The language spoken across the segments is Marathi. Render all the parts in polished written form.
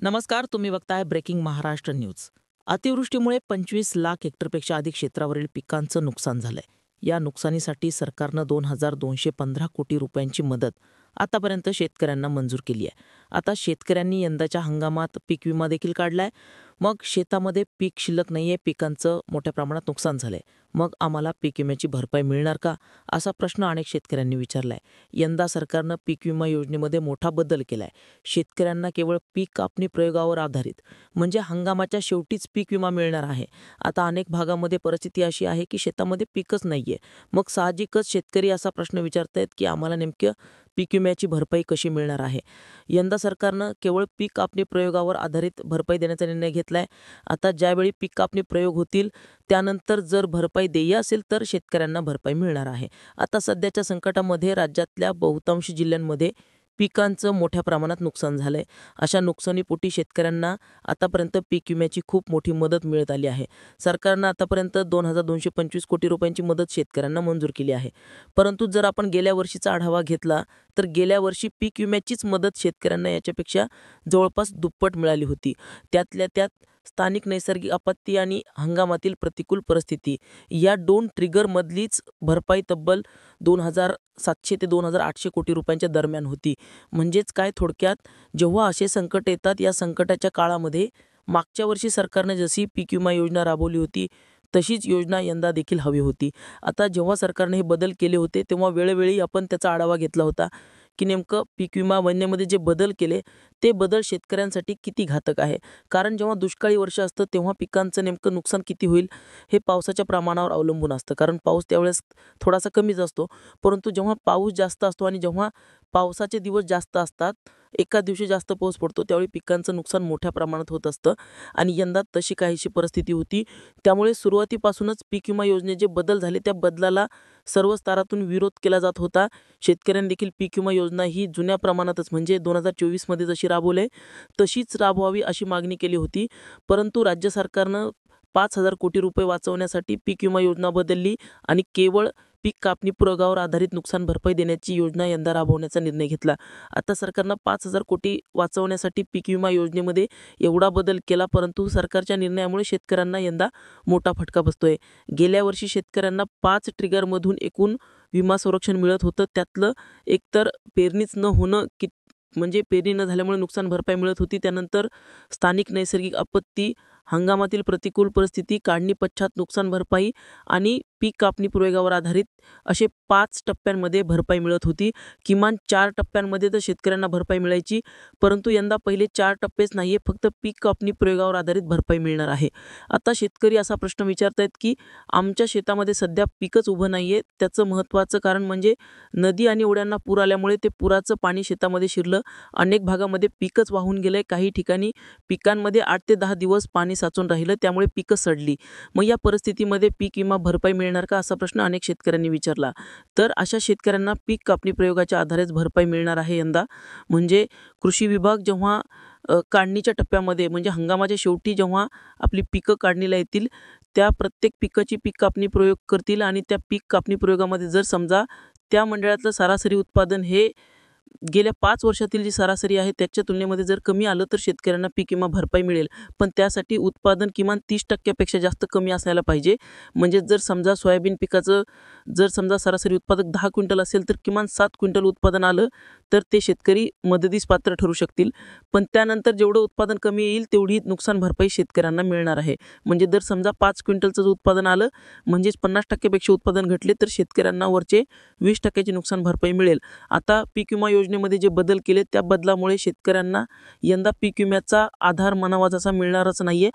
नमस्कार, तुम्ही बघताय ब्रेकिंग महाराष्ट्र न्यूज. अतिवृष्टीमुळे 25 लाख हेक्टरपेक्षा अधिक क्षेत्रावरील पिकांचं नुकसान झालंय. या नुकसानीसाठी सरकारनं 2,215 कोटी रुपयांची मदत आतापर्यंत शेतकऱ्यांना मंजूर केली आहे. आता शेतकऱ्यांनी यंदाच्या हंगामात पीक विमा देखील काढलाय. मग शेतामध्ये पीक शिल्लक नाहीये, पिकांचं मोठ्या प्रमाणात नुकसान झालंय. मग आम्हाला पीक विम्याची भरपाई मिळणार का, असा प्रश्न अनेक शेतकऱ्यांनी विचारलाय. यंदा सरकारनं पीक विमा योजनेमध्ये मोठा बदल केलाय. शेतकऱ्यांना केवळ पीक कापणी प्रयोगावर आधारित म्हणजे हंगामाच्या शेवटीच पीक विमा मिळणार आहे. आता अनेक भागामध्ये परिस्थिती अशी आहे की शेतामध्ये पीकच नाहीये. मग साहजिकच शेतकरी असा प्रश्न विचारतायत की आम्हाला नेमकं पीक विम्याची भरपाई कशी मिळणार आहे. यंदा सरकारनं केवळ पीक कापणी प्रयोगावर आधारित भरपाई देण्याचा निर्णय घेतलाय. आता ज्यावेळी पीक कापणी प्रयोग होतील त्यानंतर जर भरपाई देय असेल तर शेतकऱ्यांना भरपाई मिळणार आहे. आता सध्याच्या संकटामध्ये राज्यातल्या बहुतांश जिल्ह्यांमध्ये पिकांचं मोठ्या प्रमाणात नुकसान झालंय. अशा नुकसानीपोटी शेतकऱ्यांना आतापर्यंत पीक विम्याची खूप मोठी मदत मिळत आली आहे. सरकारनं आतापर्यंत 2,225 कोटी रुपयांची मदत शेतकऱ्यांना मंजूर केली आहे. परंतु जर आपण गेल्या वर्षीचा आढावा घेतला तर गेल्या वर्षी पीक विम्याचीच मदत शेतकऱ्यांना याच्यापेक्षा जवळपास दुप्पट मिळाली होती. त्यातल्या त्यात स्थानिक नैसर्गिक आपत्ती आणि हंगामातील प्रतिकूल परिस्थिती या 2 ट्रिगरमधलीच भरपाई तब्बल 2,700 ते 2,800 कोटी रुपयांच्या दरम्यान होती. म्हणजेच काय, थोडक्यात जेव्हा असे संकट येतात या संकटाच्या काळामध्ये मागच्या वर्षी सरकारने जशी पीक विमा योजना राबवली होती तशीच योजना यंदा देखील हवी होती. आता जेव्हा सरकारने हे बदल केले होते तेव्हा वेळोवेळी आपण त्याचा आढावा घेतला होता की नेमकं पीक विमा योजनेमध्ये जे बदल केले ते बदल शेतकऱ्यांसाठी किती घातक आहे. कारण जेव्हा दुष्काळी वर्ष असतं तेव्हा पिकांचं नेमकं नुकसान किती होईल हे पावसाच्या प्रमाणावर अवलंबून असतं. कारण पाऊस त्यावेळेस थोडासा कमीच असतो. परंतु जेव्हा पाऊस जास्त असतो आणि जेव्हा पावसाचे दिवस जास्त असतात, एका दिवशी जास्त पाऊस पडतो, त्यावेळी पिकांचं नुकसान मोठ्या प्रमाणात होत असतं. आणि यंदा तशी काहीशी परिस्थिती होती. त्यामुळे सुरुवातीपासूनच पीक विमा योजनेत जे बदल झाले त्या बदलाला सर्व स्तरातून विरोध केला जात होता. शेतकऱ्यांनी देखील पीक विमा योजना ही जुन्या प्रमाणातच म्हणजे 2024मध्ये जशी राबवली तशीच राबवावी अशी मागणी केली होती. परंतु राज्य सरकारनं 5,000 कोटी रुपये वाचवण्यासाठी पीक विमा योजना बदलली आणि केवळ पीक कापणी प्रयोगावर आधारित नुकसान भरपाई देण्याची योजना यंदा राबवण्याचा निर्णय घेतला. आता सरकारनं 5,000 कोटी वाचवण्यासाठी पीक विमा योजनेमध्ये एवढा बदल केला, परंतु सरकारच्या निर्णयामुळे शेतकऱ्यांना यंदा मोठा फटका बसतोय. गेल्या वर्षी शेतकऱ्यांना 5 ट्रिगरमधून एकूण विमा संरक्षण मिळत होतं. त्यातलं एकतर पेरणीच न होणं म्हणजे पेरणी न झाल्यामुळे नुकसान भरपाई मिळत होती. त्यानंतर स्थानिक नैसर्गिक आपत्ती, हंगामातील प्रतिकूल परिस्थिती, काढणी पश्चात नुकसान भरपाई आणि पीक कापणी प्रयोगावर आधारित असे 5 टप्प्यांमध्ये भरपाई मिळत होती. किमान 4 टप्प्यांमध्ये तर शेतकऱ्यांना भरपाई मिळायची. परंतु यंदा पहिले 4 टप्पेच नाहीये, फक्त पीक कापणी प्रयोगावर आधारित भरपाई मिळणार आहे. आता शेतकरी असा प्रश्न विचारतायत की आमच्या शेतामध्ये सध्या पीकच उभं नाहीये. त्याचं महत्त्वाचं कारण म्हणजे नदी आणि ओढ्यांना पूर आल्यामुळे ते पुराचं पाणी शेतामध्ये शिरलं. अनेक भागामध्ये पीकच वाहून गेलंय. काही ठिकाणी पिकांमध्ये 8 ते 10 दिवस पाणी साचून राहिलं, त्यामुळे पिकं सडली. मग या परिस्थितीमध्ये पीक विमा भरपाई मिळणार का, असा प्रश्न अनेक शेतकऱ्यांनी विचारला. तर अशा शेतकऱ्यांना पीक कापणी प्रयोगाच्या आधारेच भरपाई मिळणार आहे यंदा. म्हणजे कृषी विभाग जेव्हा काढणीच्या टप्प्यामध्ये म्हणजे हंगामाच्या शेवटी जेव्हा आपली पिकं काढणीला येतील त्या प्रत्येक पिकाची पीक कापणी प्रयोग करतील आणि त्या पीक कापणी प्रयोगामध्ये जर समजा त्या मंडळातलं सरासरी उत्पादन हे गेल्या 5 वर्षातील जी सरासरी आहे त्याच्या तुलनेमध्ये जर कमी आलं तर शेतकऱ्यांना पीक विमा भरपाई मिळेल. पण त्यासाठी उत्पादन किमान 30% जास्त कमी असायला पाहिजे. म्हणजे जर समजा सोयाबीन पिकाचं जर समजा सरासरी उत्पादक 10 क्विंटल असेल तर किमान 7 क्विंटल उत्पादन आलं तर ते शेतकरी मदतीस पात्र ठरू शकतील. पण त्यानंतर जेवढं उत्पादन कमी येईल तेवढी नुकसान भरपाई शेतकऱ्यांना मिळणार आहे. म्हणजे जर समजा 5 क्विंटलचं जर उत्पादन आलं म्हणजेच 50% उत्पादन घटले तर शेतकऱ्यांना वरचे 20% नुकसान भरपाई मिळेल. आता पीक विमा योजनेमध्ये जे बदल केले त्या बदलामुळे शेतकऱ्यांना यंदा पीक विम्याचा आधार म्हणावा जसा मिळणारच नाहीये.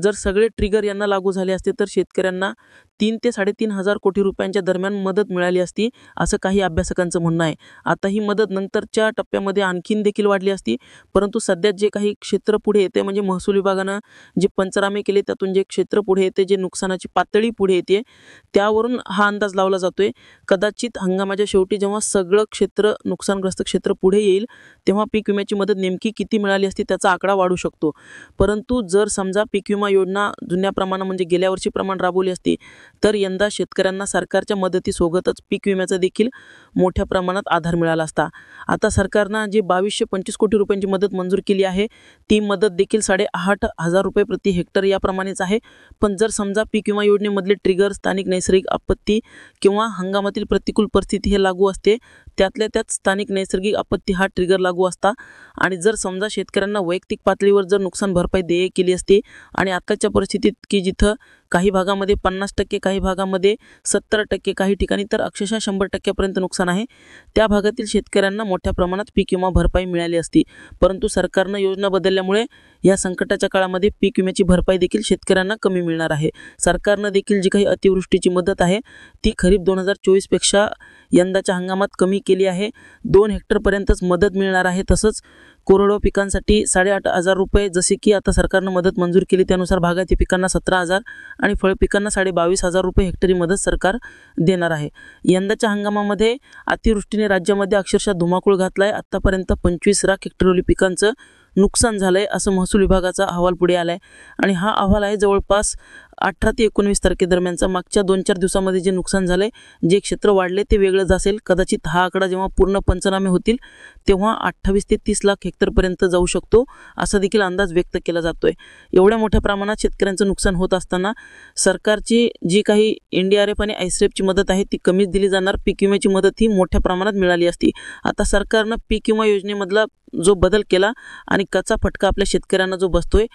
जर सगळे ट्रिगर यांना लागू झाले असते तर शेतकऱ्यांना 3 ते 3,500 कोटी रुपयांच्या दरम्यान मदत मिळाली असती, असं काही अभ्यासकांचं म्हणणं आहे. आता ही मदत नंतरच्या टप्प्यामध्ये आणखीन देखील वाढली असती. परंतु सध्या जे काही क्षेत्र पुढे येते म्हणजे महसूल विभागानं जे पंचनामे केले त्यातून जे क्षेत्र पुढे येते, जे नुकसानाची पातळी पुढे येते, त्यावरून हा अंदाज लावला जातोय. कदाचित हंगामाच्या शेवटी जेव्हा सगळं क्षेत्र नुकसानग्रस्त क्षेत्र पुढे येईल तेव्हा पीक विम्याची मदत नेमकी किती मिळाली असती त्याचा आकडा वाढू शकतो. परंतु जर समजा पीक विमा योजना जुन्या प्रमाणात म्हणजे गेल्या वर्षी प्रमाण राबवली असती तर यंदा शेतकऱ्यांना सरकारच्या मदतीसोबतच पीक विम्याचा देखील मोठ्या प्रमाणात आधार मिळाला असता. आता सरकारनं जी 2225 कोटी रुपयांची मदत मंजूर केली आहे ती मदत देखील 8,500 रुपये प्रति हेक्टर याप्रमाणेच आहे. पण जर समजा पीक विमा योजनेमधले ट्रिगर स्थानिक नैसर्गिक आपत्ती किंवा हंगामातील प्रतिकूल परिस्थिती हे लागू असते, त्यातल्या त्यात स्थानिक नैसर्गिक आपत्ती हा ट्रिगर लागू असता. आणि जर समजा शेतकऱ्यांना वैयक्तिक पातळीवर जर नुकसान भरपाई देय केली असती आणि आताच्या परिस्थितीत की जिथं काही भागामध्ये 50%, काही भागामध्ये 70%, काही ठिकाणी तर अक्षरशः 100% नुकसान आहे, त्या भागातील शेतकऱ्यांना मोठ्या प्रमाणात पीक विमा भरपाई मिळाली असती. परंतु सरकारनं योजना बदलल्यामुळे या संकटाच्या काळामध्ये पीक विम्याची भरपाई देखील शेतकऱ्यांना कमी मिळणार आहे. सरकारनं देखील जी काही अतिवृष्टीची मदत आहे ती खरीप 2024 पेक्षा यंदाच्या हंगामात कमी केली आहे. 2 हेक्टरपर्यंतच मदत मिळणार आहे. तसंच कोरडवाहू पिकांसाठी 8,500 रुपये जसे की आता सरकारनं मदत मंजूर केली त्यानुसार बागायती पिकांना 17,000 आणि फळ पिकांना 22,500 रुपये हेक्टरी मदत सरकार देणार आहे. यंदाच्या हंगामामध्ये अतिवृष्टीने राज्यामध्ये अक्षरशः धुमाकूळ घातलाय. आतापर्यंत 25 लाख हेक्टरवरील पिकांचं नुकसान झालंय असं महसूल विभागाचा अहवाल पुढे आलाय. आणि हा अहवाल आहे जवळपास 18 ते 19 तारखेदरम्यानचा. मागच्या 2-4 दिवसामध्ये जे नुकसान झालंय, जे क्षेत्र वाढले ते वेगळंच असेल. कदाचित हा आकडा जेव्हा पूर्ण पंचनामे होतील तेव्हा 28 ते 30 लाख हेक्टरपर्यंत जाऊ शकतो असा देखील अंदाज व्यक्त केला जातोय. एवढ्या मोठ्या प्रमाणात शेतकऱ्यांचं नुकसान होत असताना सरकारची जी काही NDRF आणि ISRFची मदत आहे ती कमीच दिली जाणार. पीक विम्याची मदत ही मोठ्या प्रमाणात मिळाली असती. आता सरकारनं पीक विमा योजनेमधला जो बदल केला आणि कच्चा फटका आपल्या शेतकऱ्यांना जो बसतोय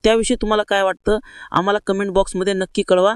त्याविषयी तुम्हाला काय वाटतं आम्हाला कमेंट बॉक्समध्ये नक्की कळवा.